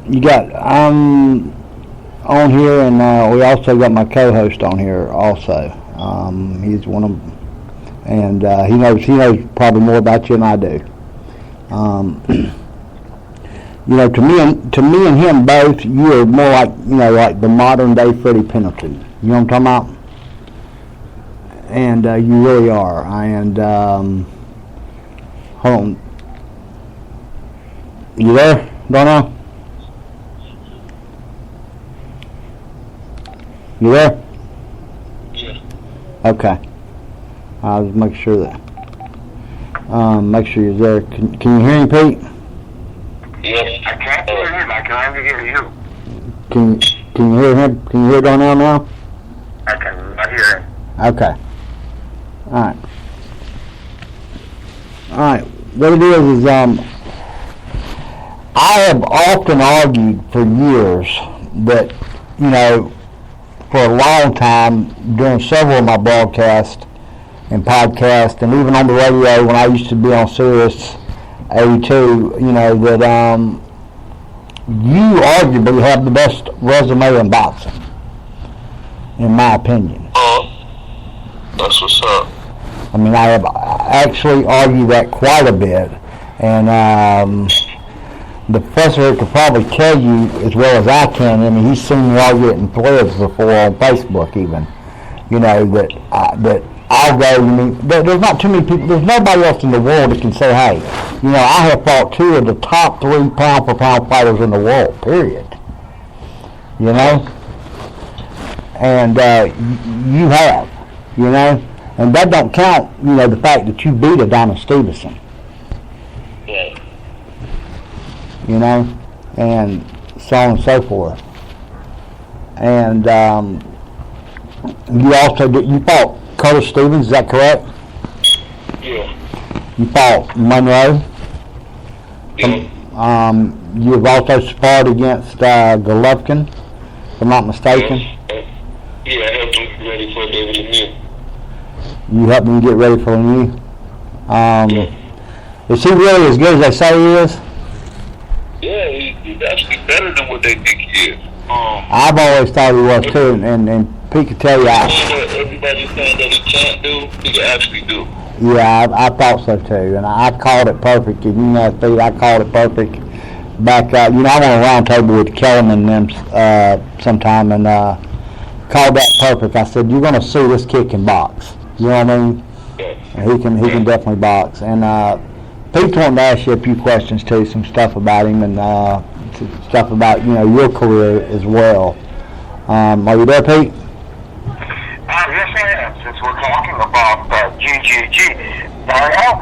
You got on here, and we also got my co-host on here also. He's one of them, and he knows probably more about you than I do. To me and him both, you are more like the modern day Freddie Pendleton. You know what I'm talking about? And you really are. And hold on, you there, Darnell? You there? Yeah. Okay. I'll just make sure that. Make sure you're there. Can you hear me, Pete? Yes, I can't hear him. I can only hear you. Can you hear him? Can you hear Darnell now? I can hear him. Okay. All right. What it is I have often argued for years that, for a long time during several of my broadcasts and podcasts, and even on the radio when I used to be on Sirius 82, that you arguably have the best resume in boxing, in my opinion. That's what's up. I mean, I have actually argued that quite a bit, and the professor could probably tell you as well as I can. I mean, he's seen me argue it in threads before on Facebook, even. That I'll go. There's not too many people. There's nobody else in the world that can say, "Hey, I have fought two of the top 3 pound for pound fighters in the world." Period. And you have. And that don't count, the fact that you beat Adonis Stevenson. Yeah. And so on and so forth. And you also you fought Curtis Stevens, is that correct? Yeah. You fought Monroe. Yeah. You've also sparred against Golovkin, if I'm not mistaken. Yeah, I helped him get ready for David Lemieux. You helped him get ready for Lemieux. Is he really as good as they say he is? Yeah, he's actually better than what they think he is. I've always thought he was too, and Pete could tell you. Everybody's saying that he can't do, he can actually do. Yeah, I thought so too, and I called it perfect. And Pete, I called it perfect back. I'm on a round table with Kellerman and them sometime, and called that perfect. I said, "You're going to see this kid can box." You know what I mean? And he can definitely box. And Pete wanted to ask you a few questions too, some stuff about him and stuff about your career as well. Are you there, Pete? Yes, I am. Since we're talking about GGG, Darnell,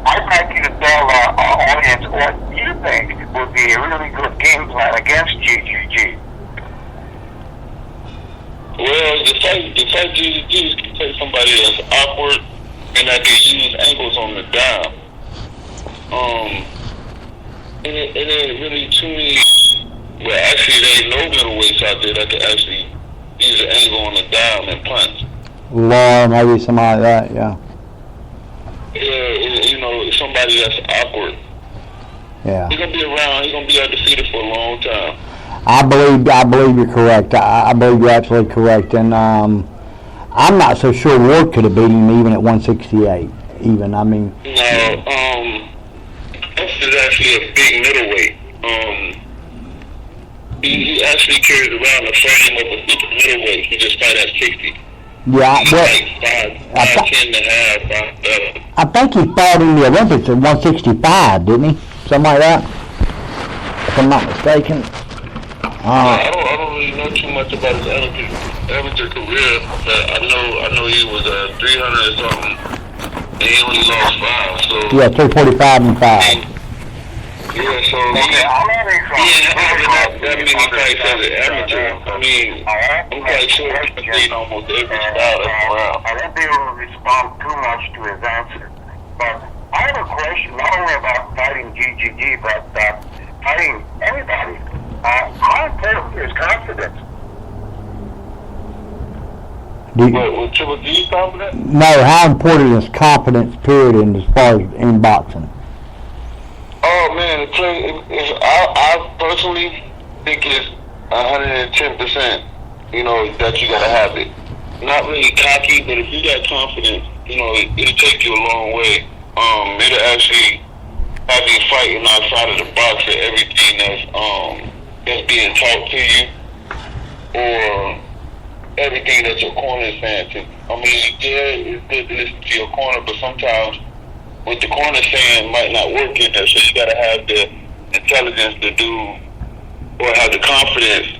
I'd like you to tell our audience what you think would be a really good game plan against GGG. Well, the fight GGG is to take somebody that's awkward and that can use angles on the down. And it ain't really too many. Well, actually, there ain't no middleweights out there that can actually use an angle on the down and punch. Law, maybe somebody like that, yeah. Yeah, somebody that's awkward. Yeah. He's gonna be around. He's gonna be undefeated for a long time. I believe you're correct. I believe you're absolutely correct, and I'm not so sure Ward could have beat him even at 168. Even I mean. No, this is actually a big middleweight. He actually carries around a frame of a big middleweight. He just fight at 60. Yeah, he's like 5'10" and a half, 5'7". I think he fought in the Olympics at 165, didn't he? Something like that, if I'm not mistaken. I don't really know too much about his amateur career, but I know he was 300 or something, and he only lost 5. So yeah, 345 and 5. Yeah, so he didn't have that many fights as an amateur. I mean, I'm quite sure he can beat almost every style that's around. I won't be able to respond too much to his answer, but I have a question not only about fighting GGG, but fighting anybody. How important is confidence? With Triple G confidence? No, how important is confidence, period, as far as in boxing? Oh man, I personally think it's 110%. You know that you gotta have it. Not really cocky, but if you got confidence, you know it'll take you a long way. It'll actually have you fighting outside of the box of everything that's being taught to you, or everything that your corner is saying to you. I mean, yeah, it's good to listen to your corner, but sometimes what the corner saying might not work in there, so you gotta have the intelligence to do, or have the confidence,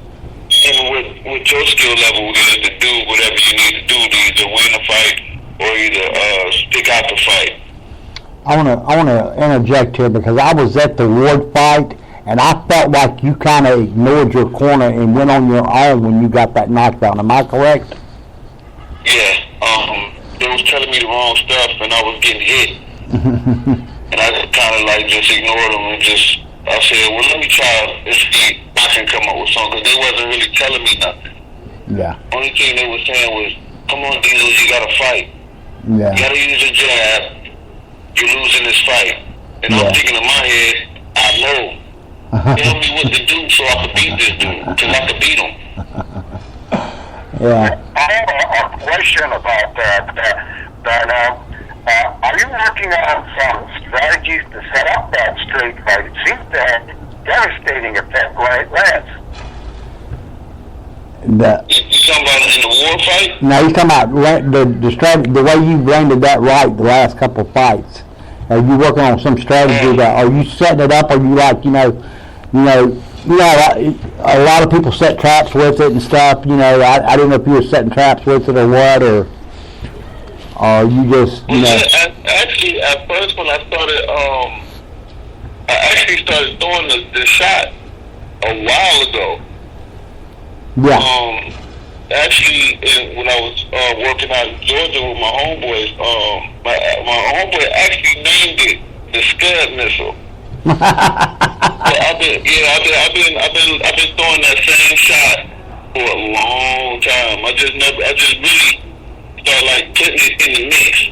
even with your skill level, to do whatever you need to do to either win a fight or either stick out the fight. I wanna interject here because I was at the Ward fight and I felt like you kind of ignored your corner and went on your own when you got that knockdown. Am I correct? Yeah. They was telling me the wrong stuff and I was getting hit, and I just kind of like just ignored them and I said, well, let me try and see if I can come up with something, because they wasn't really telling me nothing. Yeah. Only thing they were saying was, come on, Diesel, you gotta fight. Yeah. You gotta use a jab. You're losing this fight. And I'm thinking in my head, I know. Tell me what to do so I can beat this dude, because I can beat him. Yeah. I have a question about that. Are you working on some strategies to set up that streak fight? It seems to have devastating effect where it lands. You talking about in the war fight? No, he's talking about the strategy, the way you landed that right the last couple of fights. Are you working on some strategy that? Are you setting it up? Or you like a lot of people set traps with it and stuff. You know, I didn't know if you were setting traps with it or what, or you just Actually, at first when I actually started throwing the shot a while ago. Yeah. Actually, when I was working out in Georgia with my homeboys, my homeboy actually named it the Scud missile. I've been throwing that same shot for a long time. I just really started like putting it in the mix,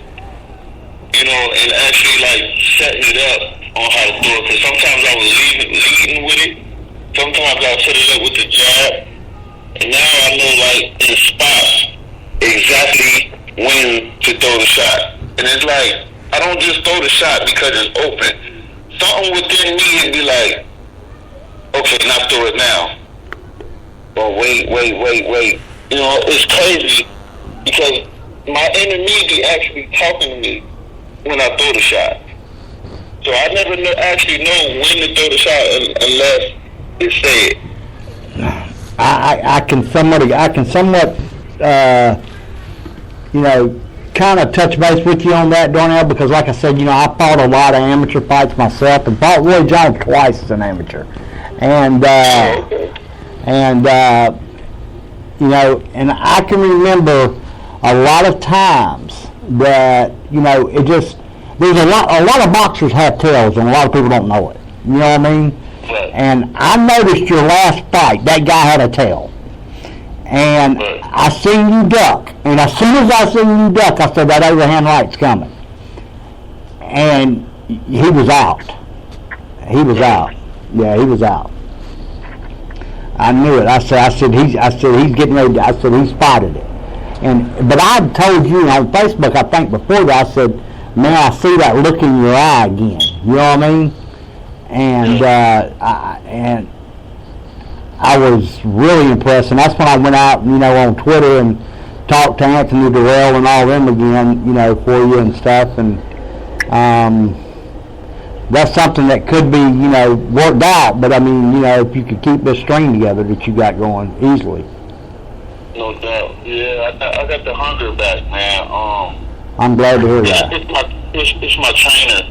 you know, and actually like setting it up on how to throw it. Because sometimes I was leading with it. Sometimes I set it up with the jab. And now I know, like, in spots, exactly when to throw the shot. And it's like, I don't just throw the shot because it's open. Something within me would be like, okay, now throw it now. Or wait. You know, it's crazy because my enemy be actually talking to me when I throw the shot. So I never actually know when to throw the shot unless it's said. I can somewhat, kind of touch base with you on that, Darnell, because like I said, I fought a lot of amateur fights myself and fought Roy Jones twice as an amateur. And and I can remember a lot of times that, it just, there's a lot of boxers have tails and a lot of people don't know it. You know what I mean? And I noticed your last fight, that guy had a tail. And I seen you duck. And as soon as I seen you duck, I said, that overhand right's coming. And he was out. He was out. Yeah, he was out. I knew it. I said he's getting ready I said he's spotted it. But I told you on Facebook, I think before that, I said, man, I see that look in your eye again. You know what I mean? And I was really impressed, and that's when I went out, on Twitter and talked to Anthony Darrell and all them again, for you and stuff, and that's something that could be, worked out. But I mean, if you could keep this string together that you got going easily. No doubt. Yeah, I got the hunger back, man. I'm glad to hear that. It's my trainer.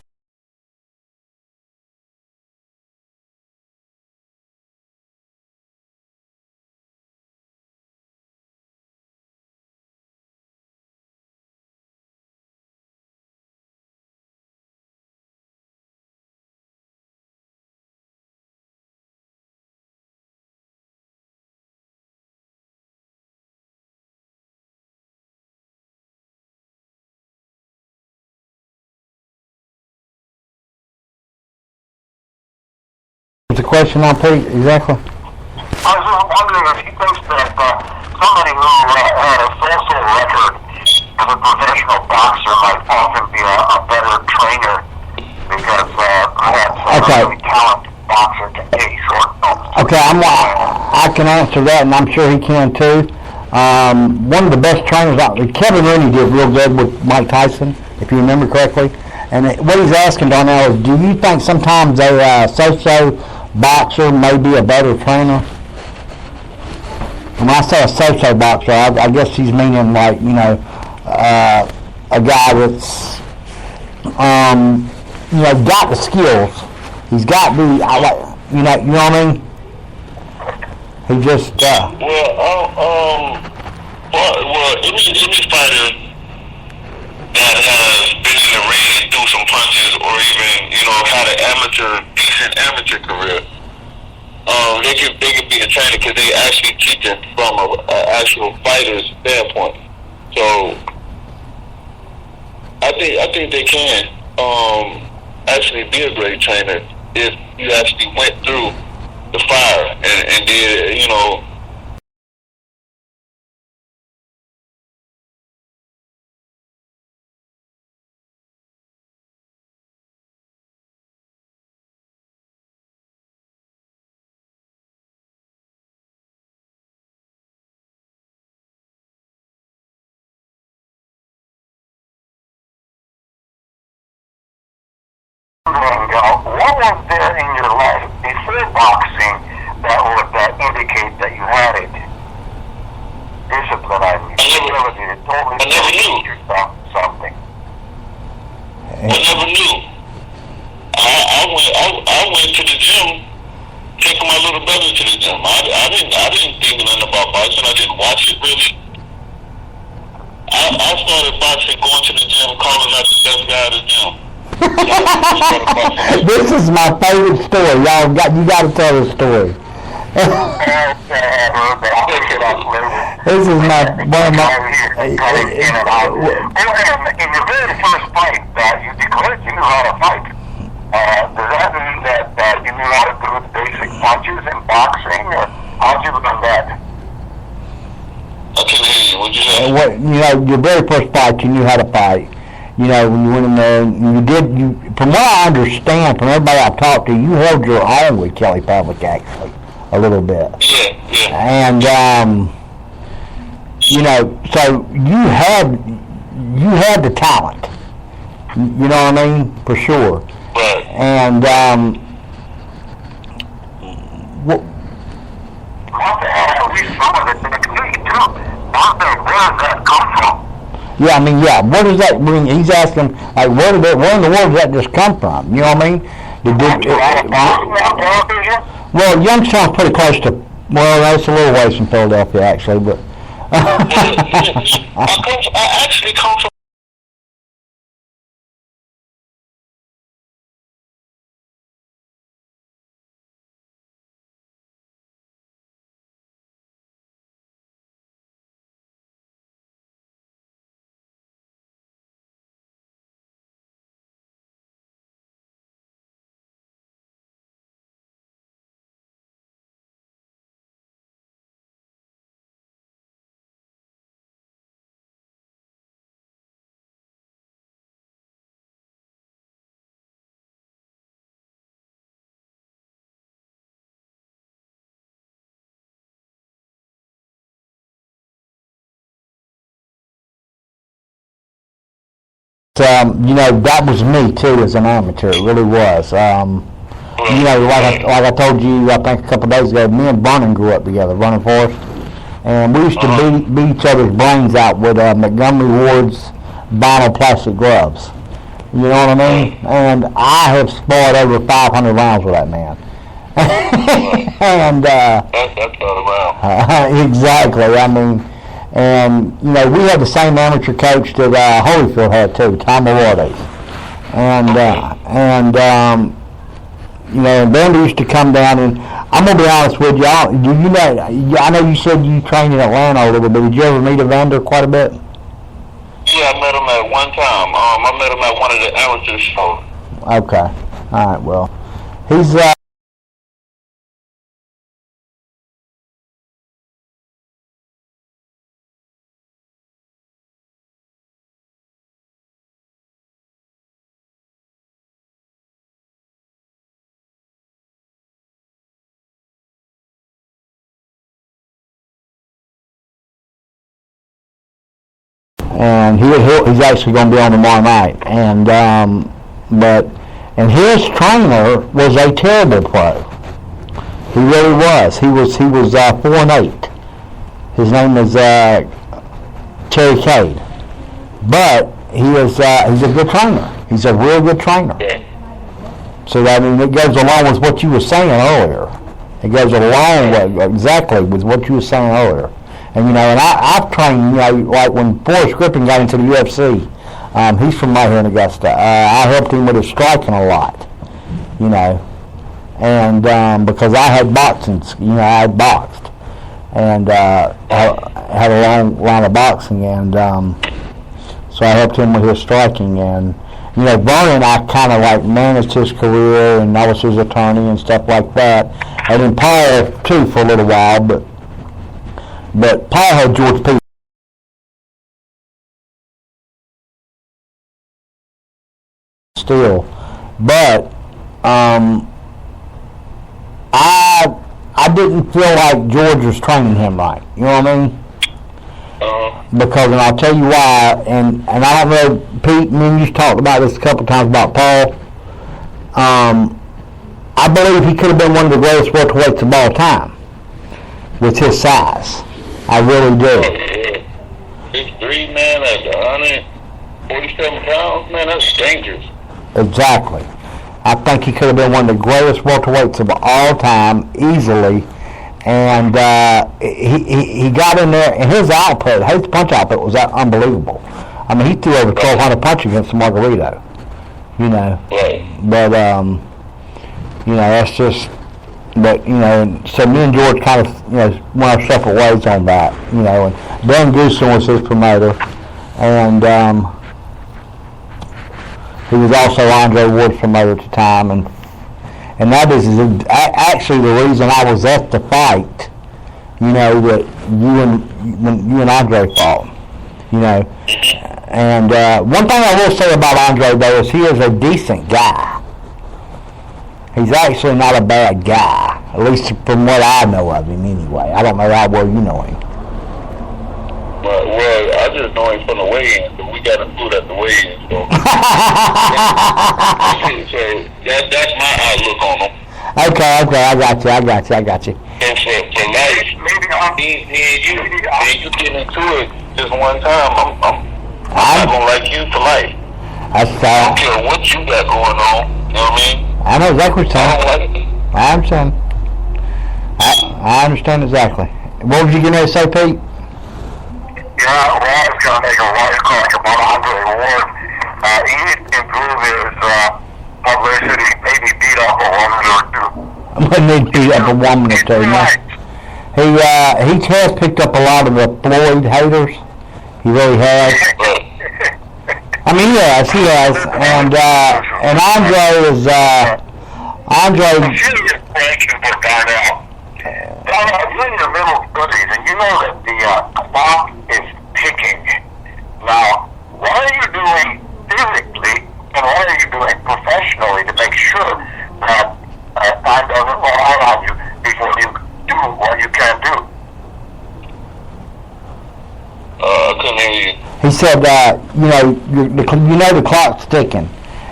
the question on Pete, exactly? I was wondering if he thinks that somebody who had a social record as a professional boxer might often be a better trainer because perhaps a really talented boxer can take short notes. Okay, I can answer that, and I'm sure he can too. One of the best trainers, Kevin Rooney did real good with Mike Tyson, if you remember correctly. And what he's asking, Darnell, is do you think sometimes a so-so boxer may be a better trainer? When I say a so-so boxer, I guess he's meaning like, a guy that's, got the skills. He's got the, you know what I mean? He just, any fighter that has been in the ring and threw some punches or even, had an decent amateur career, they could be a trainer because they actually teach it from an actual fighter's standpoint. So I think they can actually be a great trainer if you actually went through the fire and did, what was there in your life before boxing that would indicate that you had it? Discipline, ability to totally teach yourself something. I never knew. I went to the gym, taking my little brother to the gym. I didn't think nothing about boxing. I didn't watch it really. I started boxing, going to the gym, calling out the best guy at the gym. This is my favorite story. You got to tell the story. This is one of my. In your very first fight, you declared you knew how to fight. Does that mean that you knew how to do the basic punches in boxing, or how'd you learn that? I can't hear you. What'd you say? Your very first fight, you knew how to fight. When you went in there, from what I understand, from everybody I've talked to, you held your own with Kelly Pavlik, actually, a little bit. Yeah. And, so you had the talent. You know what I mean? For sure. Right. And, What the hell? We saw this in the community, too. Where does that come from? yeah, what does that mean? He's asking, like, where in the world does that just come from? You know what I mean? Well, Youngstown's pretty close to, that's a little ways from Philadelphia, actually, but. I actually come from that was me too as an amateur. It really was. Like I told you, I think a couple of days ago, me and Vernon grew up together, running Forest, and we used to beat each other's brains out with Montgomery Ward's vinyl plastic gloves. You know what I mean? And I have sparred over 500 rounds with that man. And that's not around. Exactly. And we had the same amateur coach that Holyfield had too, Tom Awardes. And Bandy used to come down, and I'm gonna be honest with you. I know you said you trained in Atlanta a little bit. Did you ever meet Evander quite a bit? Yeah, I met him at one time. I met him at one of the amateur shows. Okay. All right. Well, he's and he's actually going to be on tomorrow night. And and his trainer was a terrible pro. He really was. He was 4-8. His name is Terry Cade, but he's a good trainer. He's a real good trainer. So I mean, it goes along with what you were saying earlier. It goes along exactly with what you were saying earlier. And and I've trained, like when Forrest Griffin got into the UFC. He's from right here in Augusta. I helped him with his striking a lot, and because I had boxing, I had boxed, and had a long line of boxing, and so I helped him with his striking. And Vernon, I kind of like managed his career, and I was his attorney and stuff like that. And then Paul too for a little while, but Paul had George P. still, but I didn't feel like George was training him right. You know what I mean? Because, and I'll tell you why, and I don't know, Pete, me and you talked about this a couple times about Paul. I believe he could have been one of the greatest welterweights of all time with his size. I really do. 6'3", man, at 147 pounds, man, that's dangerous. Exactly. I think he could have been one of the greatest welterweights of all time, easily. And he got in there, and his output, his punch output was unbelievable. I mean, he threw over 1,200 punches against Margarito. Right. But that's just. But so me and George kind of went our separate ways on that. And Dan Goosen was his promoter, and he was also Andre Ward's promoter at the time, and that is actually the reason I was at the fight. That when you and Andre fought. And one thing I will say about Andre though is he is a decent guy. He's actually not a bad guy, at least from what I know of him anyway. I don't know how well you know him. Well, I just know him from the weigh-in, but we got him food at the weigh-in, so. So that's my outlook on him. Okay, I got you. And for life, me and you get into it just one time, I'm not gonna like you for life. I don't care what you got going on, you know what I mean? I know exactly what you're saying. I don't like it. I understand. I understand exactly. What was you going to say, Pete? Yeah, well, I was going to make a voice crack about Andre Ward. He didn't improve his publicity, maybe beat up a woman or two. I'm going to need to beat up a woman or two. He has picked up a lot of the Floyd haters. He really has. I mean, he has. And Andre is, Andre... Here's a question for Darnell. Darnell, you're in your middle 30s, and you know that the clock is ticking. Now, what are you doing physically, and what are you doing professionally to make sure that time doesn't run out on you before you do what you can do? I couldn't hear you. He said, the clock's ticking.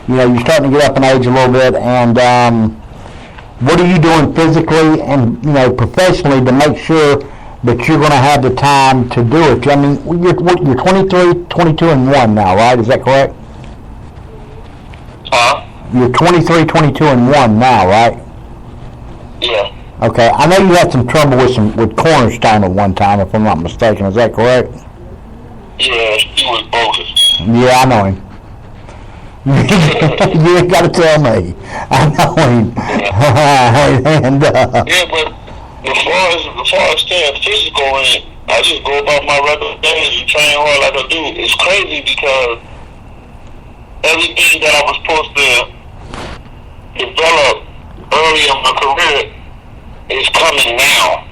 You're starting to get up in age a little bit, and what are you doing physically and, professionally to make sure that you're going to have the time to do it? I mean, you're 23, 22, and 1 now, right? Is that correct? Huh? You're 23, 22, and 1 now, right? Yeah. Okay. I know you had some trouble with Cornerstone at one time, if I'm not mistaken. Is that correct? Yeah, he was bogus. Yeah, I know him. You ain't got to tell me. I know him. And, yeah, but as far as staying physical, and I just go about my regular days and train hard like I do. It's crazy because everything that I was supposed to develop early in my career is coming now.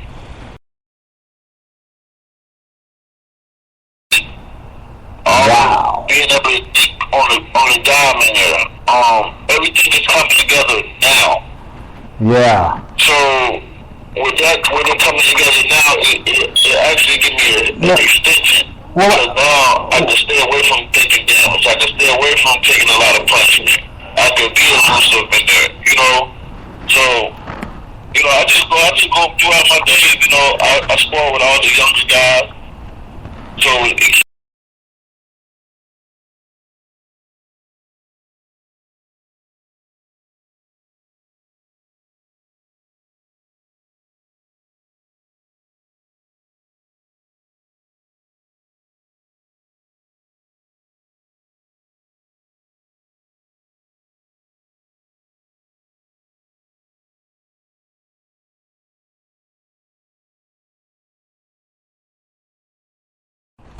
Wow. Being able to think on the diamond there. Everything is coming together now. Yeah. So with it coming together now, it actually gives me an extension. Because now I can stay away from taking damage. I can stay away from taking a lot of punches. I can be elusive in there, you know. So, you know, I just go throughout my days, you know, I spar with all the young guys. So it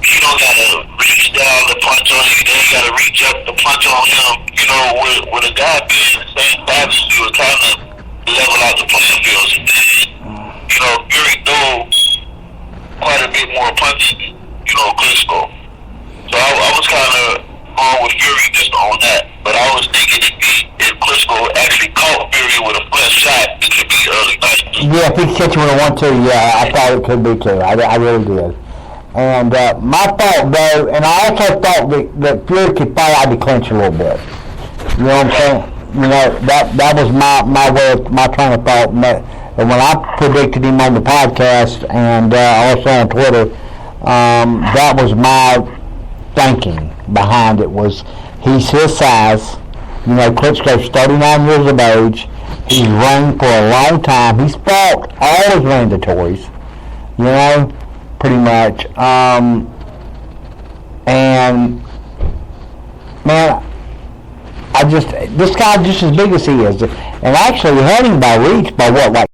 you don't gotta reach down to punch on you, then you gotta reach up to punch on him. You know, with a guy being the same size as you, it kind of level out the playing field. You know, Fury threw quite a bit more punches, you know, Klitschko. So I was kind of going with Fury just on that. But I was thinking if Klitschko actually caught Fury with a fresh shot, it could be early night. Yeah, if he could catch him with a 1-2, yeah, I thought it could be too. I really did. And my thought, though, and I also thought that Fury could fall out of the clinch a little bit. You know what I'm saying? You know, that was my train of thought. And when I predicted him on the podcast and also on Twitter, that was my thinking behind it. Was he's his size. You know, Klitschko's 39 years of age. He's run for a long time. He's fought all his mandatories. You know, pretty much. And man, this guy just as big as he is, and actually had him by reach by what, like.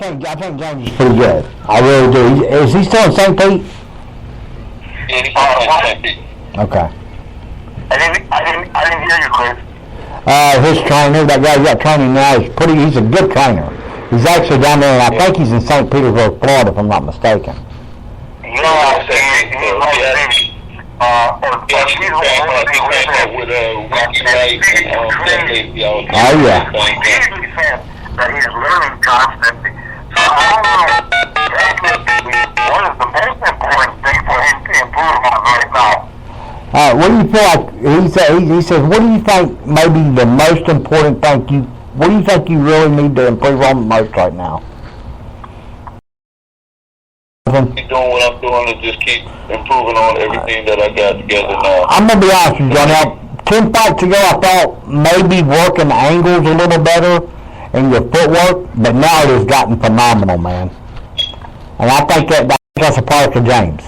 I think James is pretty good. I really do. Is he still in St. Pete? Yeah, he's still in St. Pete. Okay. I didn't hear you, Chris. His trainer, that guy got training now, he's a good trainer. He's actually down there, and I think he's in St. Petersburg, Florida, if I'm not mistaken. Yeah, he's like Oh, yeah. He said that he's learning constantly. So I don't know, what is the most important thing for him to improve on right now? What do you feel like, he says, what do you think maybe the most important thing what do you think you really need to improve on the most right now? Keep doing what I'm doing and just keep improving on everything that I got together now. I'm going to be honest with you, Darnell. 10 fights ago, I thought maybe working angles a little better and your footwork, but now it has gotten phenomenal, man. And I think that's a product of James.